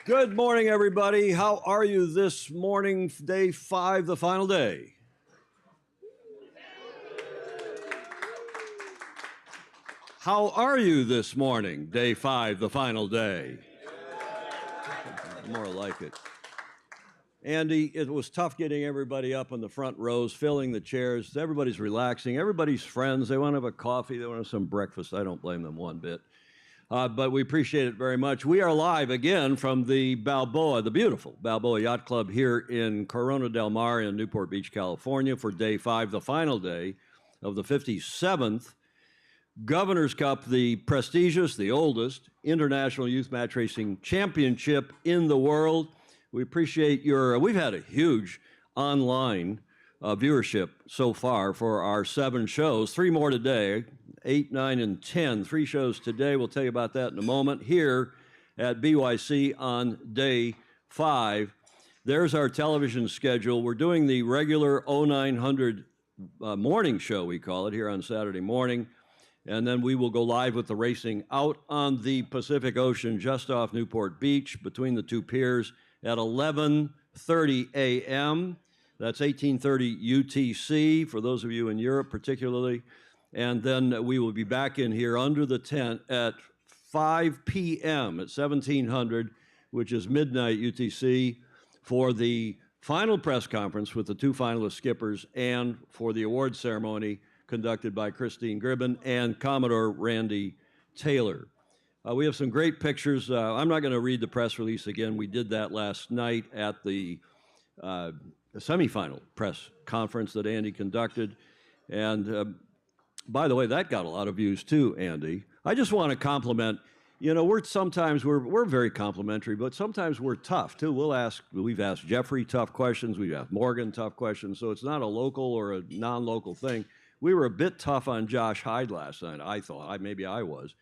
Good morning, everybody. How are you this morning, day 5, the final day? How are you this morning, day 5, the final day? More like it. Andy, it was tough getting everybody up in the front rows, filling the chairs. Everybody's relaxing. Everybody's friends. They want to have a coffee. They want to have some breakfast. I don't blame them one bit. But we appreciate it very much. We are live again from the Balboa, the beautiful Balboa Yacht Club here in Corona del Mar in Newport Beach, California for day 5, the final day of the 57th Governor's Cup, the prestigious, the oldest international youth match racing championship in the world. We appreciate we've had a huge online viewership so far for our 7 shows, 3 more today, 8, 9, and 10. 3 shows today. We'll tell you about that in a moment. Here at BYC on day 5. There's our television schedule. We're doing the regular 0900 morning show, we call it, here on Saturday morning. And then we will go live with the racing out on the Pacific Ocean just off Newport Beach between the 2 piers at 11:30 a.m. That's 18:30 UTC for those of you in Europe particularly. And then we will be back in here under the tent at 5 p.m. at 1700, which is midnight UTC, for the final press conference with the 2 finalist skippers and for the award ceremony conducted by Christine Gribben and Commodore Randy Taylor. We have some great pictures. I'm not going to read the press release again. We did that last night at the semifinal press conference that Andy conducted. And by the way, that got a lot of views too, Andy. I just want to compliment, we're very complimentary, but sometimes we're tough too. We've asked Jeffrey tough questions, we've asked Morgan tough questions, so it's not a local or a non-local thing. We were a bit tough on Josh Hyde last night, I thought. Maybe I was.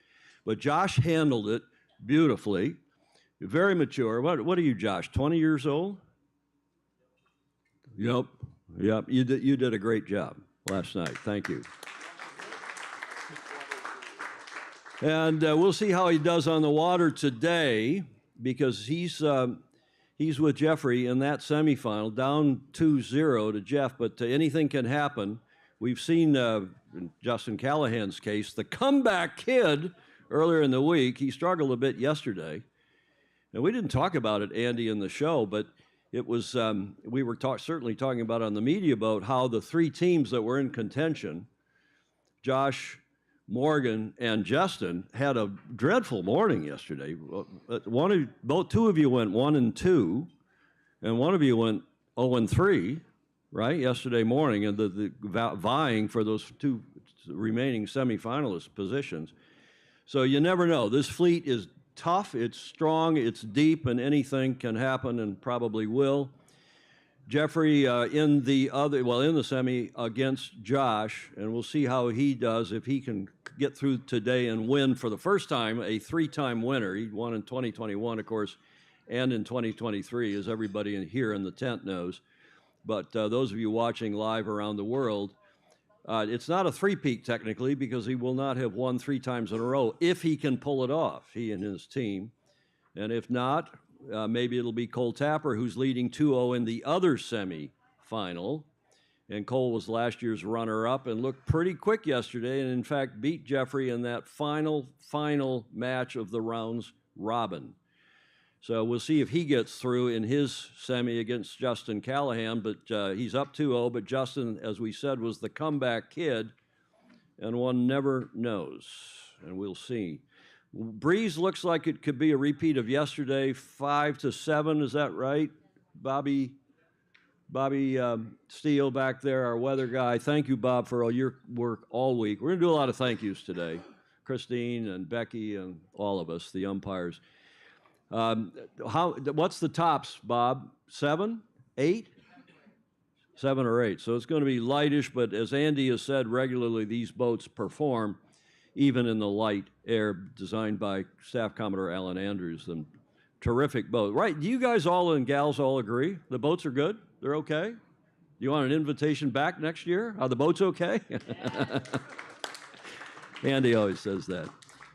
But Josh handled it beautifully, very mature. What are you, Josh, 20 years old? Yep. You did a great job last night. Thank you. And we'll see how he does on the water today, because he's with Jeffrey in that semifinal, down 2-0 to Jeff, but anything can happen. We've seen, in Justin Callahan's case, the comeback kid earlier in the week. He struggled a bit yesterday. And we didn't talk about it, Andy, in the show, but it was, we were certainly talking about on the media boat how the 3 teams that were in contention, Josh, Morgan, and Justin, had a dreadful morning yesterday. 2 of you went 1-2, and one of you went 0-3. Right, yesterday morning, and the vying for those 2 remaining semifinalist positions. So you never know. This fleet is tough, it's strong, it's deep, and anything can happen and probably will. Jeffrey in the semi against Josh, and we'll see how he does if he can get through today and win for the first time, a 3-time winner. He won in 2021, of course, and in 2023, as everybody here in the tent knows. But those of you watching live around the world, it's not a three-peat technically, because he will not have won 3 times in a row if he can pull it off, he and his team. And if not, maybe it'll be Cole Tapper, who's leading 2-0 in the other semi-final. And Cole was last year's runner-up and looked pretty quick yesterday, and in fact beat Jeffrey in that final match of the rounds robin. So we'll see if he gets through in his semi against Justin Callahan, but he's up 2-0. But Justin, as we said, was the comeback kid, and one never knows, and we'll see. Breeze looks like it could be a repeat of yesterday, 5-7. Is that right, Bobby Steele back there, our weather guy? Thank you, Bob, for all your work all week. We're going to do a lot of thank yous today. Christine and Becky and all of us, the umpires. What's the tops, Bob? 7, 8? 7 or 8. So it's going to be lightish, but as Andy has said regularly, these boats perform even in the light air, designed by Staff Commodore Alan Andrews. And terrific boat. Right, do you guys all and gals all agree? The boats are good? They're okay? You want an invitation back next year? Are the boats okay? Andy always says that.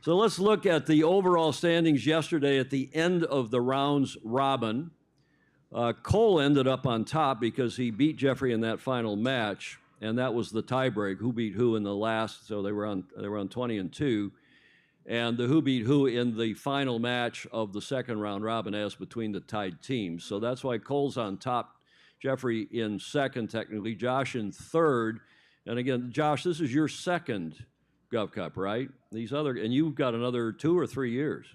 So let's look at the overall standings yesterday at the end of the rounds robin. Cole ended up on top because he beat Jeffrey in that final match, and that was the tiebreak, who beat who in the last, so they were on 20-2. And the who beat who in the final match of the second round robin as between the tied teams. So that's why Cole's on top, Jeffrey in second technically, Josh in third. And again, Josh, this is your second GovCup, right? And you've got another 2 or 3 years.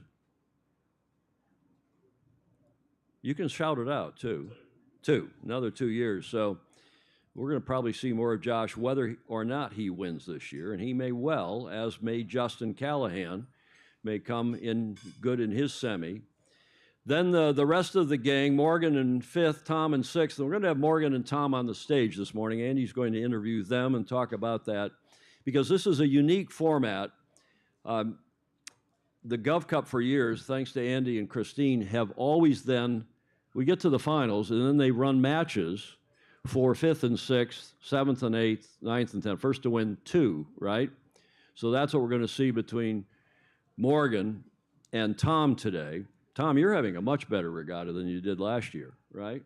You can shout it out, too. Another 2 years. So we're going to probably see more of Josh whether or not he wins this year. And he may well, as may Justin Callahan, may come in good in his semi. Then the rest of the gang, Morgan in fifth, Tom in sixth. And we're going to have Morgan and Tom on the stage this morning. Andy's going to interview them and talk about that because this is a unique format. The GovCup for years, thanks to Andy and Christine, have always we get to the finals, and then they run matches for 5th and 6th, 7th and 8th, 9th and 10th. First to win 2, right? So that's what we're going to see between Morgan and Tom today. Tom, you're having a much better regatta than you did last year, right?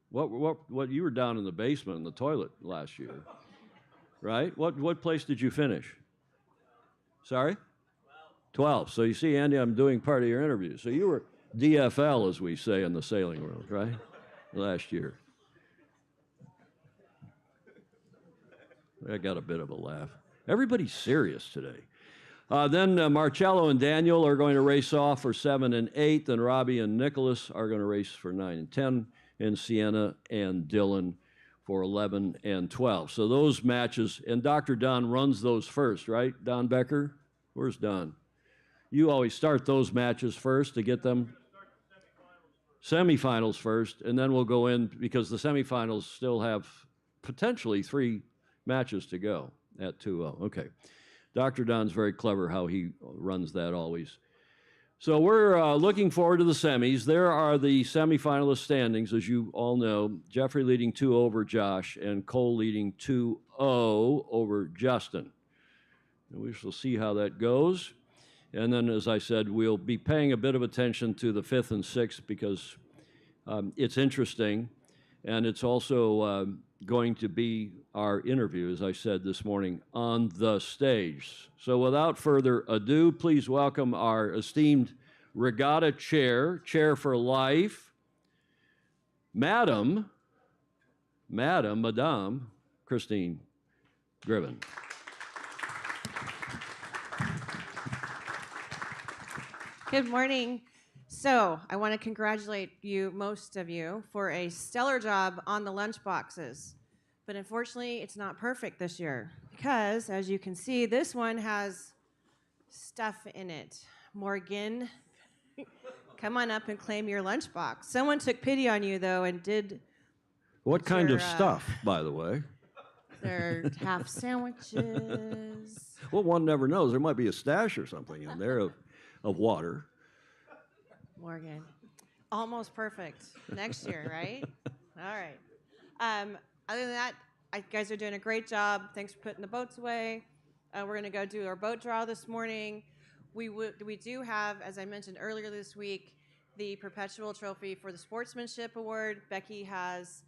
What you were down in the basement in the toilet last year, right? What place did you finish? Sorry? 12. So you see, Andy, I'm doing part of your interview. So you were DFL, as we say in the sailing world, right? Last year. I got a bit of a laugh. Everybody's serious today. Then Marcello and Daniel are going to race off for 7 and 8. Then Robbie and Nicholas are going to race for 9 and 10. And Sienna and Dylan for 11 and 12. So those matches, and Dr. Don runs those first, right? Don Becker? Where's Don? You always start those matches first to get them. Semifinals first, and then we'll go in because the semifinals still have potentially 3 matches to go at 2-0. Okay. Dr. Don's very clever how he runs that always. So we're looking forward to the semis. There are the semifinalist standings, as you all know. Jeffrey leading 2 over Josh, and Cole leading 2-0 over Justin. And we shall see how that goes. And then, as I said, we'll be paying a bit of attention to the 5th and 6th because it's interesting. And it's also going to be our interview, as I said this morning, on the stage. So without further ado, please welcome our esteemed Regatta Chair for life, Madam Christine Gribben. Good morning. So I want to congratulate you, most of you, for a stellar job on the lunch boxes. But unfortunately, it's not perfect this year because, as you can see, this one has stuff in it. Morgan, come on up and claim your lunchbox. Someone took pity on you, though, and did. What kind of stuff, by the way? They're half sandwiches. Well, one never knows. There might be a stash or something in there of water. Morgan, almost perfect next year, right? All right. Other than that, you guys are doing a great job. Thanks for putting the boats away. We're going to go do our boat draw this morning. We do have, as I mentioned earlier this week, the perpetual trophy for the Sportsmanship Award. Becky has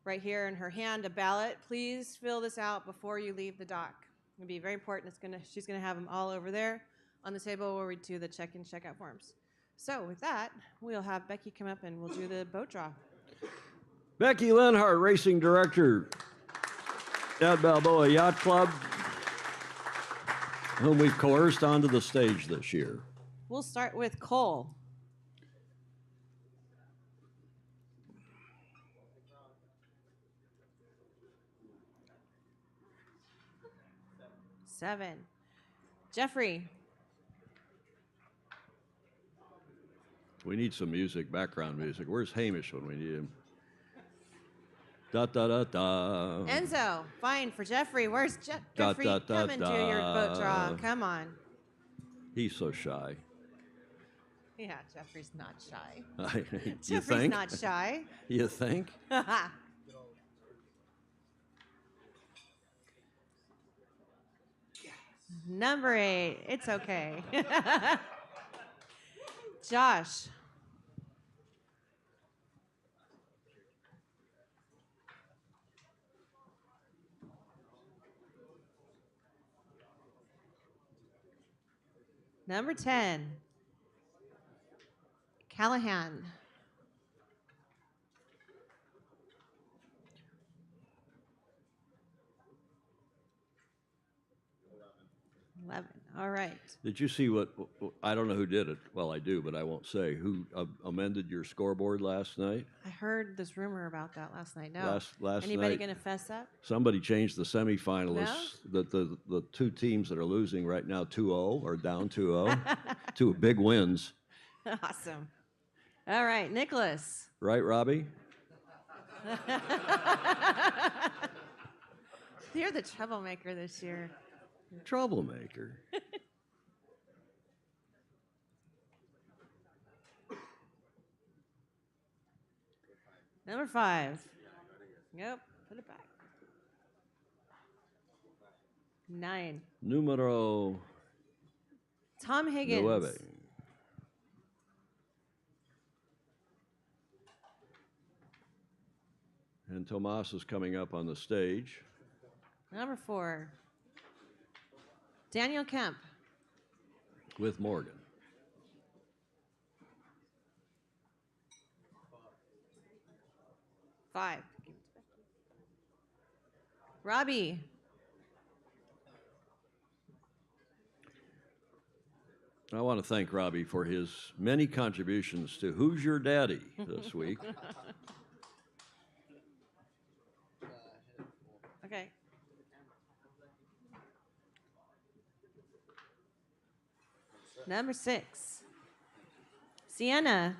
right here in her hand a ballot. Please fill this out before you leave the dock. It'll be very important. She's going to have them all over there on the table where we do the check-in, check-out forms. So with that, we'll have Becky come up and we'll do the boat draw. Becky Lenhart, Racing Director at Balboa Yacht Club, whom we've coerced onto the stage this year. We'll start with Cole. Seven. Jeffrey. We need some music, background music. Where's Hamish when we need him? Da da da da. Enzo, fine for Jeffrey. Where's Jeffrey? Come and do your boat draw. Come on. He's so shy. Yeah, Jeffrey's not shy. You Jeffrey's think? not shy. You think? Number 8. It's okay. Josh. Number 10. Callahan. All right. Did you see what, I don't know who did it. Well, I do, but I won't say. Who amended your scoreboard last night? I heard this rumor about that last night. No. Last Anybody night, going to fess up? somebody changed the semifinalists. The two teams that are losing right now 2-0 or down 2-0. Two big wins. Awesome. All right, Nicholas. Right, Robbie? You're the troublemaker this year. Troublemaker. Number 5. Yep, put it back. 9. Numero Tom Higgins. 9. And Tomas is coming up on the stage. Number 4. Daniel Kemp. With Morgan. 5. Robbie. I want to thank Robbie for his many contributions to Who's Your Daddy this week. Okay. Number 6. Sienna.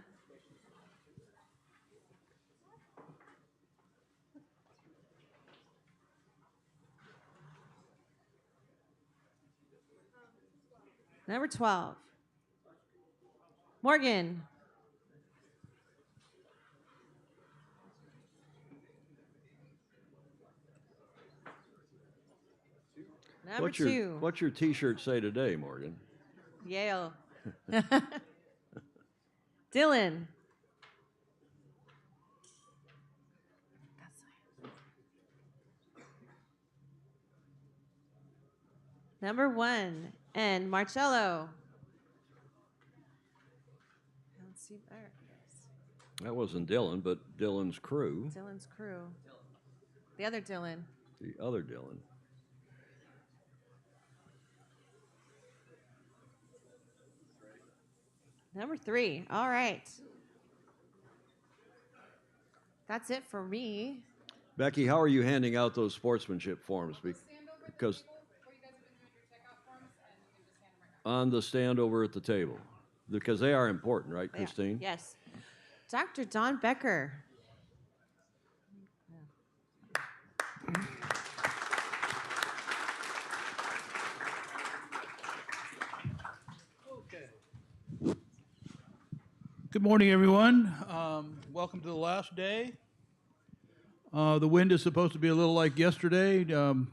Number 12. Morgan. Number 2. What's your T-shirt say today, Morgan? Yale. Dylan. Number 1. And Marcello. Let's see there. That wasn't Dylan, but Dylan's crew. Dylan's crew. The other Dylan. The other Dylan. Number 3. All right. That's it for me. Becky, how are you handing out those sportsmanship forms? Because on the stand over at the table, because they are important, right, Christine? Yes. Dr. Don Becker. Good morning, everyone. Welcome to the last day. The wind is supposed to be a little like yesterday.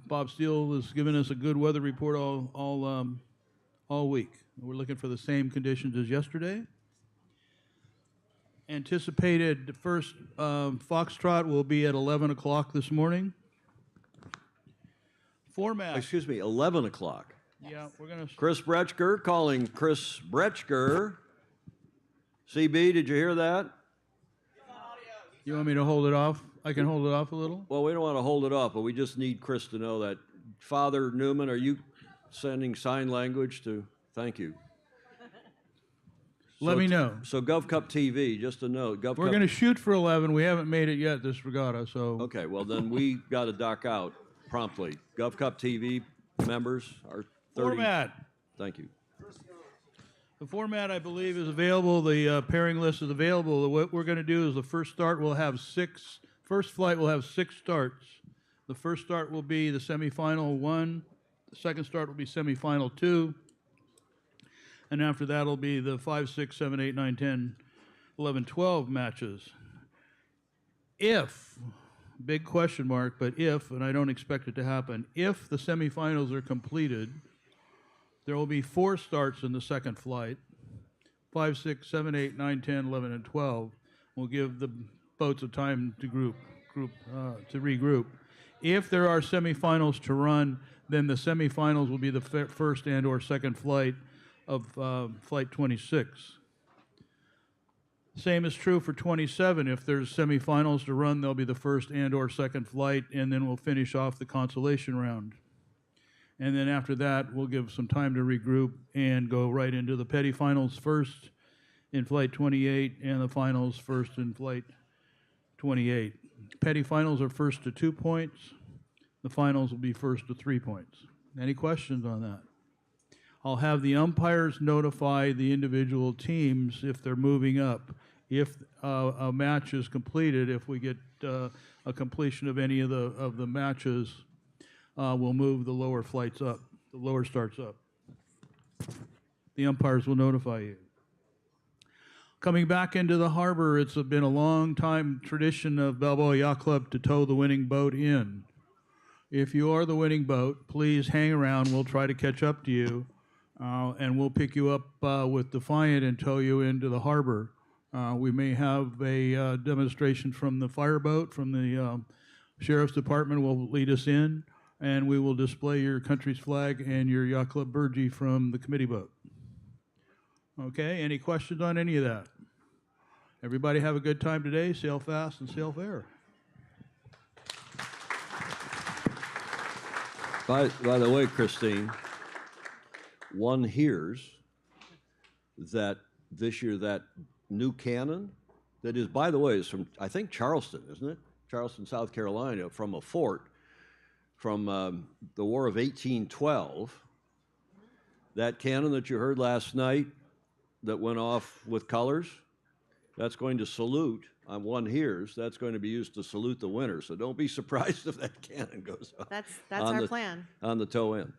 Bob Steele has given us a good weather report all week. We're looking for the same conditions as yesterday. Anticipated first foxtrot will be at 11 o'clock this morning. Format. Excuse me, 11 o'clock. Yeah, we're going to... Chris Bretschker calling Chris Bretschker. CB, did you hear that? You want me to hold it off? I can hold it off a little? Well, we don't want to hold it off, but we just need Chris to know that. Father Newman, are you sending sign language to? Thank you. Let me know. So GovCup TV, just a note. We're going to shoot for 11. We haven't made it yet, this regatta, so... Okay, well, then we got to dock out promptly. GovCup TV members are 30. Format. Thank you. The format, I believe, is available. The pairing list is available. What we're going to do is the first flight will have 6 starts. The first start will be the semifinal 1. The second start will be semifinal 2. And after that will be the 5, 6, 7, 8, 9, 10, 11, 12 matches. If, big question mark, but if, and I don't expect it to happen, if the semifinals are completed There will be 4 starts in the second flight. 5, 6, 7, 8, 9, 10, 11, and 12 will give the boats a time to regroup. If there are semifinals to run, then the semifinals will be the first and or second flight of Flight 26. Same is true for 27. If there's semifinals to run, they'll be the first and or second flight, and then we'll finish off the consolation round. And then after that, we'll give some time to regroup and go right into the petty finals first in Flight 28 and the finals first in Flight 28. Petty finals are first to 2 points. The finals will be first to 3 points. Any questions on that? I'll have the umpires notify the individual teams if they're moving up. If a match is completed, if we get a completion of any of the matches, we'll move the lower flights up, the lower starts up. The umpires will notify you. Coming back into the harbor, it's been a long time tradition of Balboa Yacht Club to tow the winning boat in. If you are the winning boat, please hang around. We'll try to catch up to you, and we'll pick you up with Defiant and tow you into the harbor. We may have a demonstration from the fireboat, from the Sheriff's Department will lead us in, and we will display your country's flag and your Yacht Club burgee from the committee boat. Okay, any questions on any of that? Everybody have a good time today. Sail fast and sail fair. By the way, Christine, one hears that this year that new cannon that is, by the way, is from, I think, Charleston, isn't it? Charleston, South Carolina, from a fort from the War of 1812. That cannon that you heard last night that went off with colors, that's going to salute, on one hears, that's going to be used to salute the winner. So don't be surprised if that cannon goes off. That's our plan. On the toe end.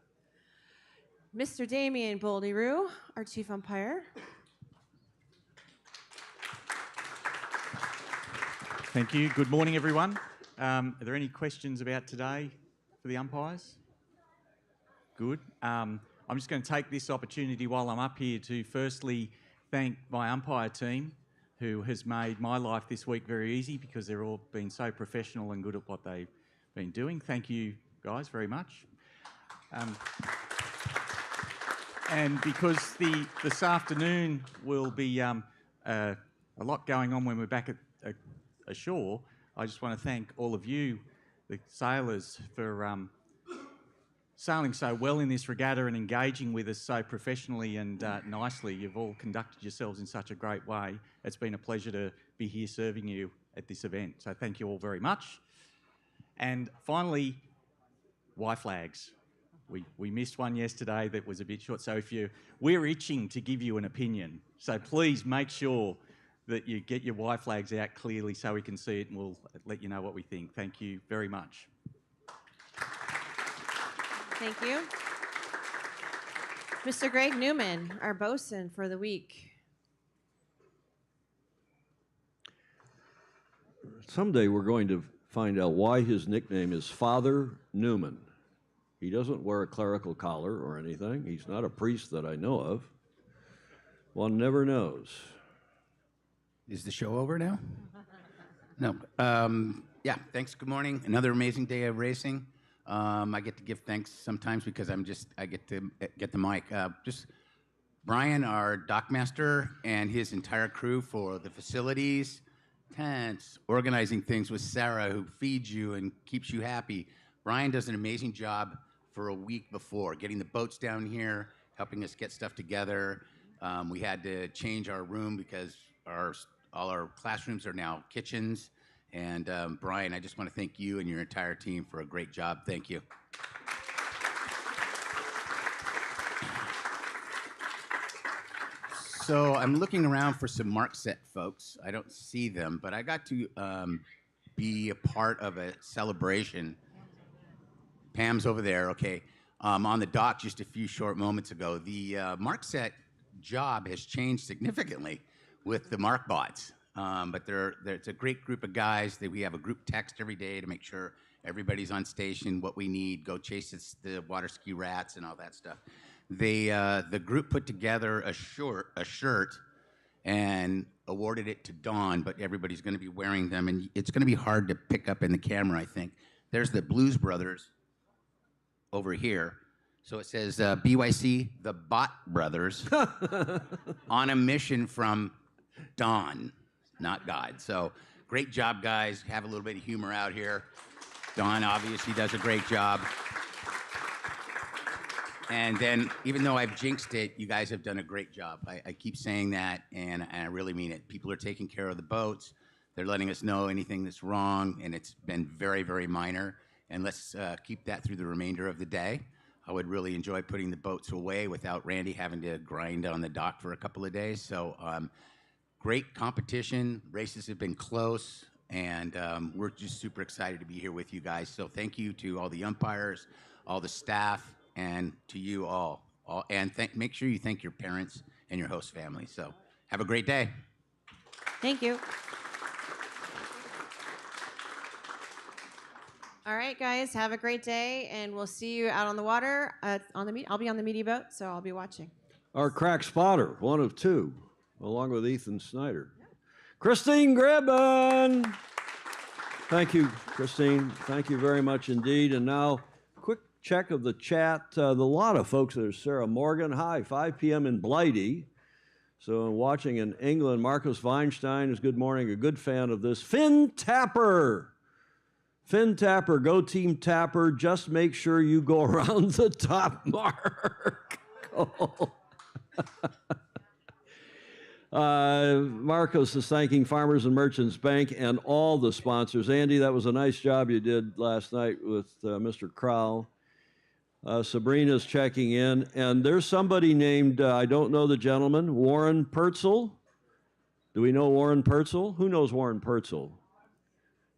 Mr. Damien Boldyrew, our chief umpire. Thank you. Good morning, everyone. Are there any questions about today for the umpires? Good. I'm just going to take this opportunity while I'm up here to firstly thank my umpire team, who has made my life this week very easy because they're all been so professional and good at what they've been doing. Thank you, guys, very much. And because this afternoon will be a lot going on when we're back at ashore, I just want to thank all of you, the sailors, for sailing so well in this regatta and engaging with us so professionally and nicely. You've all conducted yourselves in such a great way. It's been a pleasure to be here serving you at this event. So thank you all very much. And finally, Y flags. We missed one yesterday that was a bit short. So we're itching to give you an opinion. So please make sure that you get your Y flags out clearly so we can see it, and we'll let you know what we think. Thank you very much. Thank you. Mr. Greg Newman, our bosun for the week. Someday we're going to find out why his nickname is Father Newman. He doesn't wear a clerical collar or anything. He's not a priest that I know of. One never knows. Is the show over now? No. Yeah, thanks. Good morning. Another amazing day of racing. I get to give thanks sometimes because I get to get the mic. Just Brian, our dockmaster, and his entire crew for the facilities, tents, organizing things with Sarah, who feeds you and keeps you happy. Brian does an amazing job for a week before, getting the boats down here, helping us get stuff together. We had to change our room because all our classrooms are now kitchens. And Brian, I just want to thank you and your entire team for a great job. Thank you. So I'm looking around for some mark set folks. I don't see them, but I got to be a part of a celebration. Pam's over there, okay. On the dock just a few short moments ago. The mark set job has changed significantly with the mark bots. But it's a great group of guys. We have a group text every day to make sure everybody's on station, what we need, go chase the water ski rats and all that stuff. The group put together a shirt and awarded it to Dawn, but everybody's going to be wearing them, and it's going to be hard to pick up in the camera, I think. There's the Blues Brothers over here. So it says BYC, the Bot Brothers, on a mission from Dawn, not God. So great job, guys. Have a little bit of humor out here. Dawn obviously does a great job. And then, even though I've jinxed it, you guys have done a great job. I keep saying that, and I really mean it. People are taking care of the boats. They're letting us know anything that's wrong, and it's been very, very minor. And let's keep that through the remainder of the day. I would really enjoy putting the boats away without Randy having to grind on the dock for a couple of days. So great competition. Races have been close, and we're just super excited to be here with you guys. So thank you to all the umpires, all the staff, and to you all. And make sure you thank your parents and your host family. So have a great day. Thank you. All right, guys, have a great day, and we'll see you out on the water. I'll be on the media boat, so I'll be watching. Our crack spotter, one of two, along with Ethan Snyder. Christine Gribben. Thank you, Christine. Thank you very much indeed. And now, quick check of the chat. A lot of folks, there's Sarah Morgan. Hi, 5 p.m. in Blighty. So watching in England, Marcos Weinstein is good morning, a good fan of this. Finn Tapper. Finn Tapper, go Team Tapper. Just make sure you go around the top mark. Marcos is thanking Farmers and Merchants Bank and all the sponsors. Andy, that was a nice job you did last night with Mr. Crowell. Sabrina's checking in. And there's somebody named, I don't know the gentleman, Warren Pertzel. Do we know Warren Pertzel? Who knows Warren Pertzel?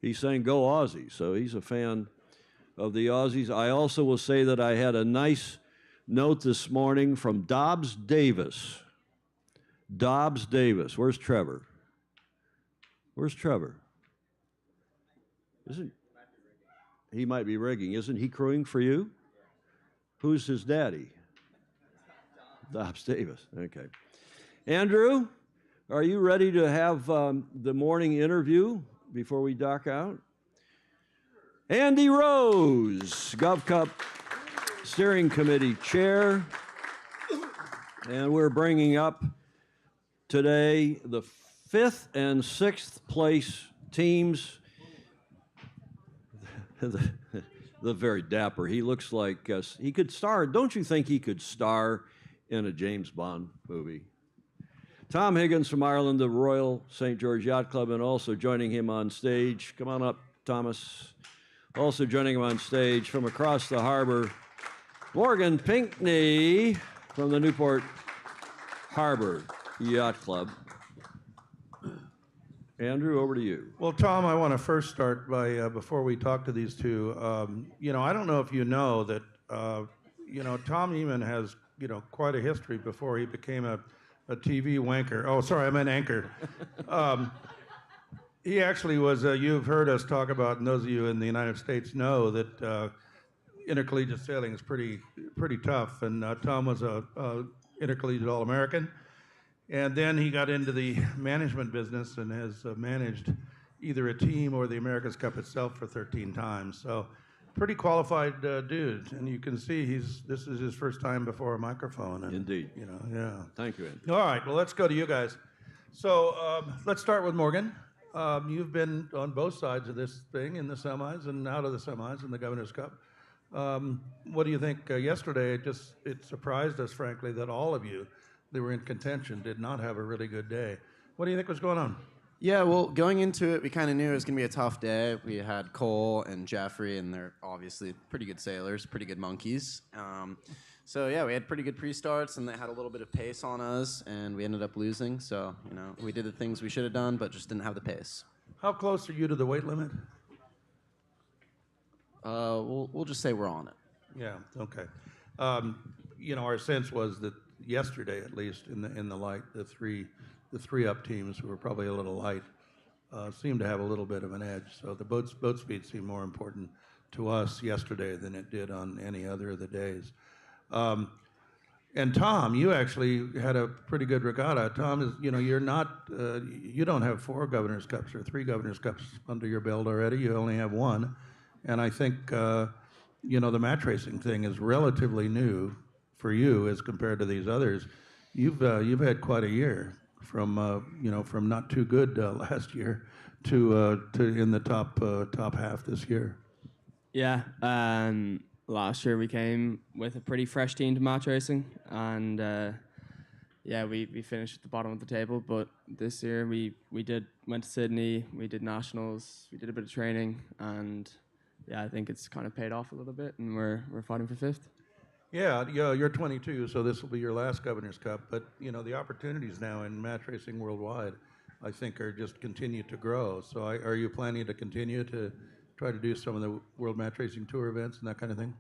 He's saying go Aussies, so he's a fan of the Aussies. I also will say that I had a nice note this morning from Dobbs Davis. Dobbs Davis. Where's Trevor? Where's Trevor? He might be rigging. Isn't he crewing for you? Who's his daddy? Dobbs Davis. Okay. Andrew, are you ready to have the morning interview before we dock out? Andy Rose, GovCup Steering Committee Chair. And we're bringing up today the 5th and 6th place teams. The very dapper. He looks like he could star. Don't you think he could star in a James Bond movie? Tom Higgins from Ireland, the Royal St. George Yacht Club, and also joining him on stage. Come on up, Thomas. Also joining him on stage from across the harbor, Morgan Pinckney from the Newport Harbor Yacht Club. Andrew, over to you. Well, Tom, I want to first start by, before we talk to these two, I don't know if you know that, Tom Ehman has, quite a history before he became a TV wanker. Oh, sorry, I meant anchor. He actually was, you've heard us talk about, and those of you in the United States know that intercollegiate sailing is pretty tough, and Tom was a intercollegiate All-American. And then he got into the management business and has managed either a team or the America's Cup itself for 13 times. So pretty qualified dude. And you can see this is his first time before a microphone. And, Indeed. Yeah. Thank you, Andy. All right, well, let's go to you guys. So let's start with Morgan. You've been on both sides of this thing, in the semis and out of the semis in the Governor's Cup. What do you think? Yesterday, it surprised us, frankly, that all of you that were in contention did not have a really good day. What do you think was going on? Yeah, well, going into it, we kind of knew it was going to be a tough day. We had Cole and Jeffrey, and they're obviously pretty good sailors, pretty good monkeys. So, yeah, we had pretty good pre-starts, and they had a little bit of pace on us, and we ended up losing. So, we did the things we should have done, but just didn't have the pace. How close are you to the weight limit? We'll just say we're on it. Yeah, okay. Our sense was that yesterday, at least, in the light, the three up teams who were probably a little light seemed to have a little bit of an edge. So the boat speed seemed more important to us yesterday than it did on any other of the days. And Tom, you actually had a pretty good regatta. Tom is, you're not, you don't have 4 Governor's Cups or 3 Governor's Cups under your belt already. You only have 1. And I think, the match racing thing is relatively new for you as compared to these others. You've had quite a year from not too good last year to in the top half this year. Yeah, last year we came with a pretty fresh team to match racing, and we finished at the bottom of the table. But this year we went to Sydney, we did nationals, we did a bit of training, and I think it's kind of paid off a little bit, and we're fighting for 5th. Yeah, you're 22, so this will be your last Governor's Cup. But the opportunities now in match racing worldwide, I think, are just continue to grow. So are you planning to continue to try to do some of the World Match Racing Tour events and that kind of thing?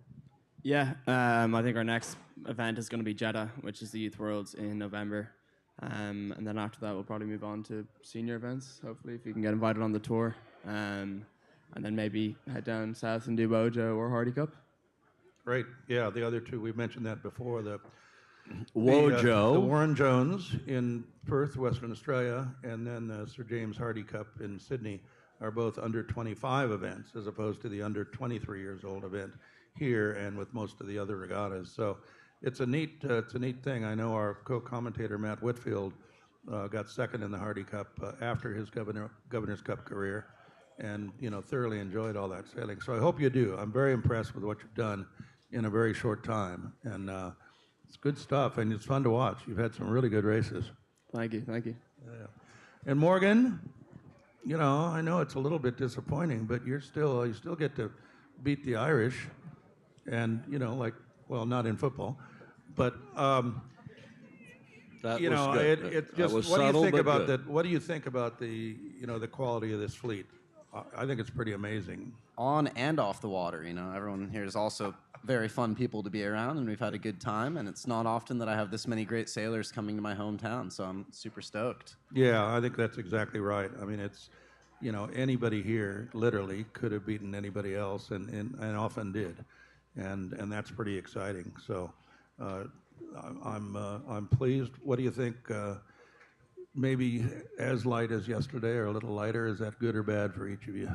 Yeah, I think our next event is going to be Jeddah, which is the Youth Worlds in November. And then after that, we'll probably move on to senior events, hopefully, if we can get invited on the tour. And then maybe head down south and do Wojo or Hardy Cup. Great. Yeah, the other 2, we mentioned that before. The Wojo. The Warren Jones in Perth, Western Australia, and then the Sir James Hardy Cup in Sydney are both under 25 events, as opposed to the under 23 years old event here and with most of the other regattas. So it's a neat thing. I know our co-commentator Matt Whitfield got 2nd in the Hardy Cup after his Governor's Cup career, and thoroughly enjoyed all that sailing. So I hope you do. I'm very impressed with what you've done in a very short time, and it's good stuff, and it's fun to watch. You've had some really good races. Thank you. Yeah. And Morgan, I know it's a little bit disappointing, but you still get to beat the Irish, and not in football, but That was good. It That just was what do you subtle, think but about good. that? What do you think about the the quality of this fleet? I think it's pretty amazing. On and off the water, everyone here is also very fun people to be around, and we've had a good time, and it's not often that I have this many great sailors coming to my hometown, so I'm super stoked. Yeah, I think that's exactly right. I mean, it's anybody here literally could have beaten anybody else, and often did, and that's pretty exciting. So I'm pleased. What do you think? Maybe as light as yesterday or a little lighter. Is that good or bad for each of you?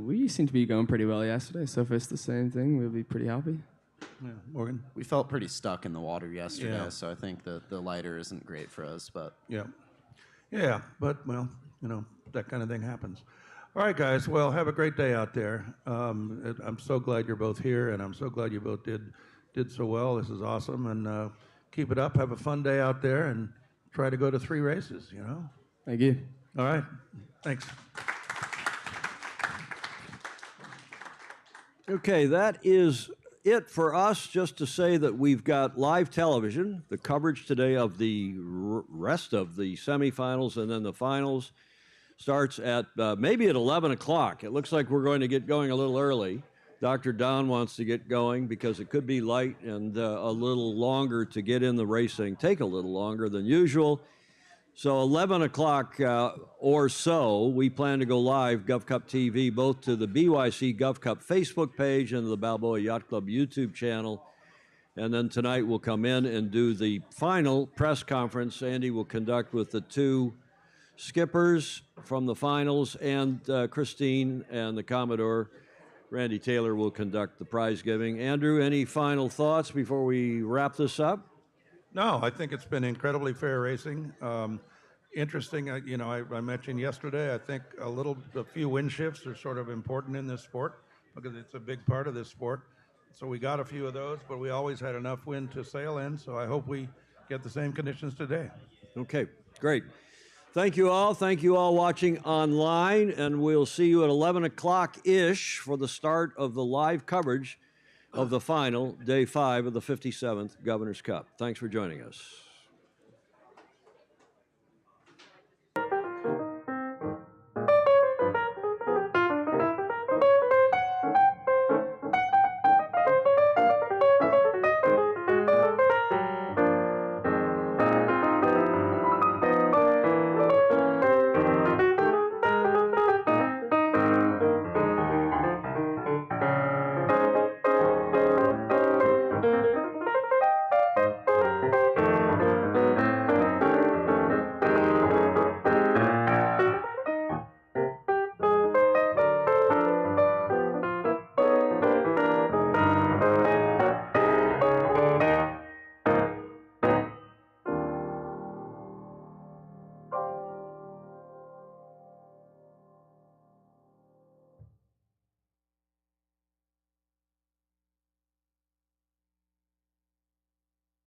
We seem to be going pretty well yesterday, so if it's the same thing, we'll be pretty happy. Yeah, Morgan? We felt pretty stuck in the water yesterday, Yeah. so I think the lighter isn't great for us, but Yeah. Yeah, but, well, that kind of thing happens. All right, guys. Well, have a great day out there. I'm so glad you're both here, and I'm so glad you both did so well. This is awesome, and keep it up. Have a fun day out there, and try to go to 3 races, Thank you. All right. Thanks. Okay, that is it for us. Just to say that we've got live television, the coverage today of the rest of the semifinals, and then the finals starts at maybe at 11 o'clock. It looks like we're going to get going a little early. Dr. Don wants to get going because it could be light and a little longer to get in the racing, take a little longer than usual. So 11 o'clock or so, we plan to go live, GovCup TV, both to the BYC GovCup Facebook page and the Balboa Yacht Club YouTube channel. And then tonight we'll come in and do the final press conference Andy will conduct with the 2 skippers from the finals, and Christine and the Commodore. Randy Taylor will conduct the prize giving. Andrew, any final thoughts before we wrap this up? No, I think it's been incredibly fair racing. Interesting, I mentioned yesterday, I think a few wind shifts are sort of important in this sport because it's a big part of this sport. So we got a few of those, but we always had enough wind to sail in, so I hope we get the same conditions today. Okay, great. Thank you all. Thank you all watching online, and we'll see you at 11 o'clock-ish for the start of the live coverage of the final, day 5 of the 57th Governor's Cup. Thanks for joining us.